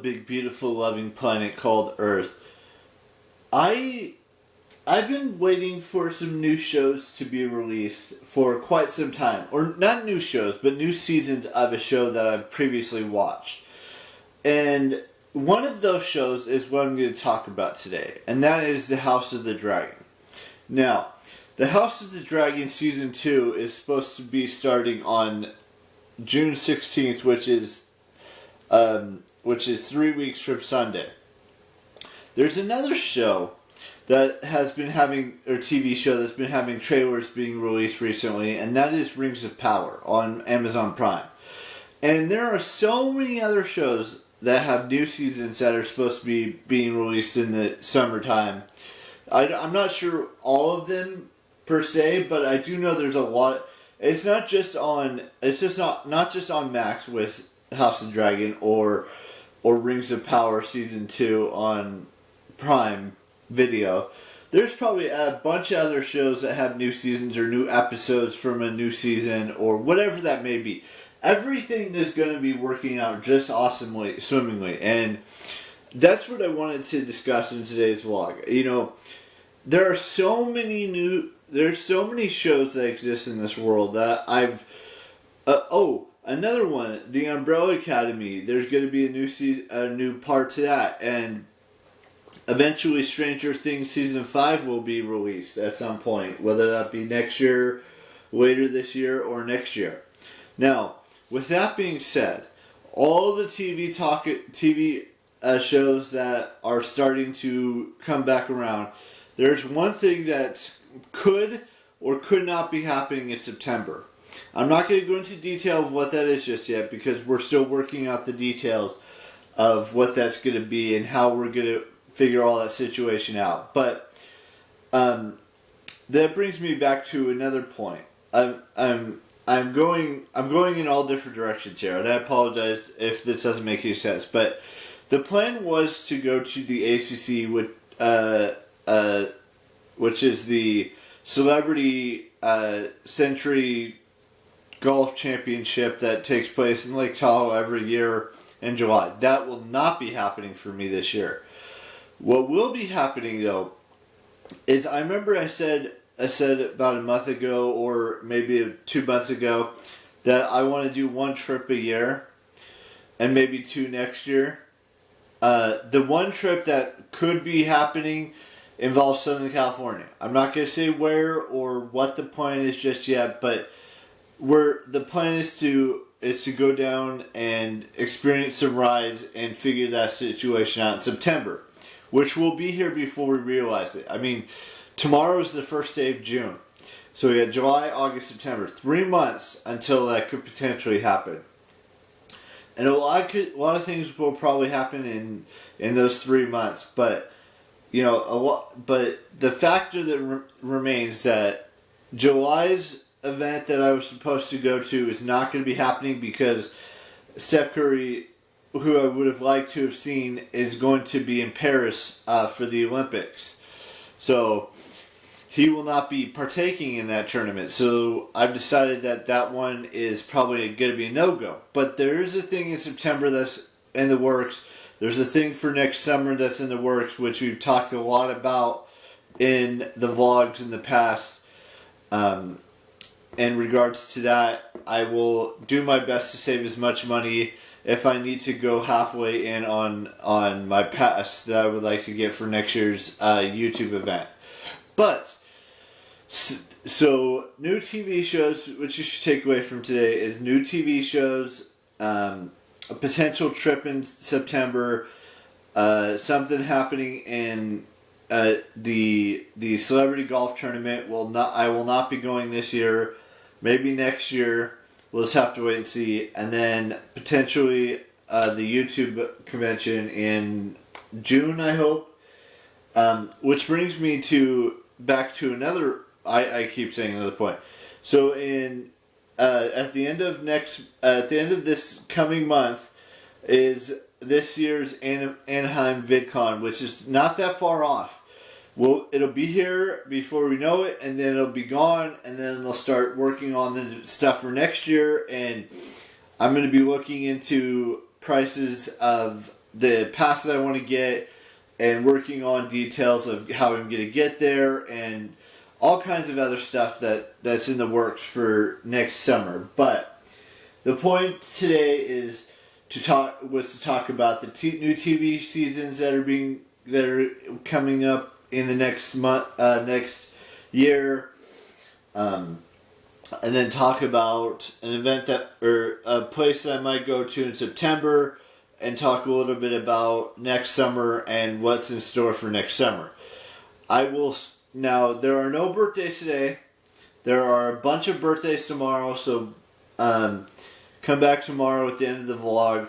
big, beautiful, loving planet called Earth. I've been waiting for some new shows to be released for quite some time. Or not new shows, but new seasons of a show that I've previously watched. And one of those shows is what I'm going to talk about today. And that is The House of the Dragon. Now, The House of the Dragon Season 2 is supposed to be starting on June 16th, which is 3 weeks from Sunday. There's another show that has been having, or TV show that's been having trailers being released recently, and that is Rings of Power on Amazon Prime. And there are so many other shows that have new seasons that are supposed to be being released in the summertime. I'm not sure all of them per se, but I do know there's a lot. It's not just on Max with House of the Dragon or Rings of Power Season 2 on Prime Video. There's probably a bunch of other shows that have new seasons or new episodes from a new season or whatever that may be. Everything is going to be working out just awesomely, swimmingly, and that's what I wanted to discuss in today's vlog. You know, there's so many shows that exist in this world that another one, The Umbrella Academy. There's going to be a new part to that, and eventually Stranger Things Season 5 will be released at some point, whether that be next year, later this year, or next year. Now, with that being said, all the TV shows that are starting to come back around, there's one thing that could or could not be happening in September. I'm not going to go into detail of what that is just yet because we're still working out the details of what that's going to be and how we're going to figure all that situation out. But that brings me back to another point. I'm going in all different directions here, and I apologize if this doesn't make any sense. But the plan was to go to the ACC, which is the Celebrity Century Golf Championship that takes place in Lake Tahoe every year in July. That will not be happening for me this year. What will be happening though is I remember I said about a month ago or maybe 2 months ago that I want to do one trip a year and maybe 2 next year. The one trip that could be happening involves Southern California. I'm not going to say where or what the plan is just yet, but the plan is to go down and experience some rides and figure that situation out in September, which will be here before we realize it. I mean, tomorrow is the first day of June. So we got July, August, September. 3 months until that could potentially happen. And a lot of things will probably happen in those 3 months. But, you know, but the factor that remains that July's event that I was supposed to go to is not going to be happening because Steph Curry, who I would have liked to have seen, is going to be in Paris for the Olympics. So he will not be partaking in that tournament. So I've decided that one is probably going to be a no-go. But there is a thing in September that's in the works. There's a thing for next summer that's in the works, which we've talked a lot about in the vlogs in the past. In regards to that, I will do my best to save as much money if I need to go halfway in on my pass that I would like to get for next year's YouTube event. But, so new TV shows, which you should take away from today, is new TV shows, a potential trip in September, something happening in the Celebrity Golf Tournament. I will not be going this year. Maybe next year. We'll just have to wait and see. And then potentially the YouTube convention in June, I hope. Which brings me back to another. I keep saying another point. So at the end of this coming month is this year's Anaheim VidCon, which is not that far off. Well, it'll be here before we know it, and then it'll be gone, and then they'll start working on the stuff for next year, and I'm going to be looking into prices of the pass that I want to get, and working on details of how I'm going to get there, and all kinds of other stuff that's in the works for next summer. But the point today is to talk about the new TV seasons that are coming up in the next next year, and then talk about an event or a place that I might go to in September, and talk a little bit about next summer and what's in store for next summer. Now, there are no birthdays today. There are a bunch of birthdays tomorrow, so come back tomorrow at the end of the vlog.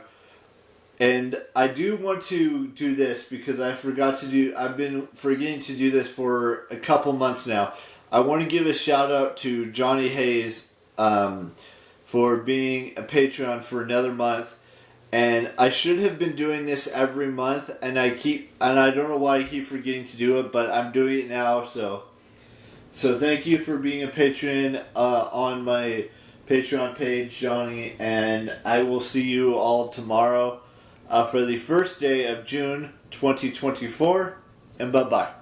And I do want to do this because I've been forgetting to do this for a couple months now. I want to give a shout out to Johnny Hayes for being a Patreon for another month. And I should have been doing this every month, and I don't know why I keep forgetting to do it, but I'm doing it now. So thank you for being a patron on my Patreon page, Johnny, and I will see you all tomorrow for the first day of June 2024, and bye-bye.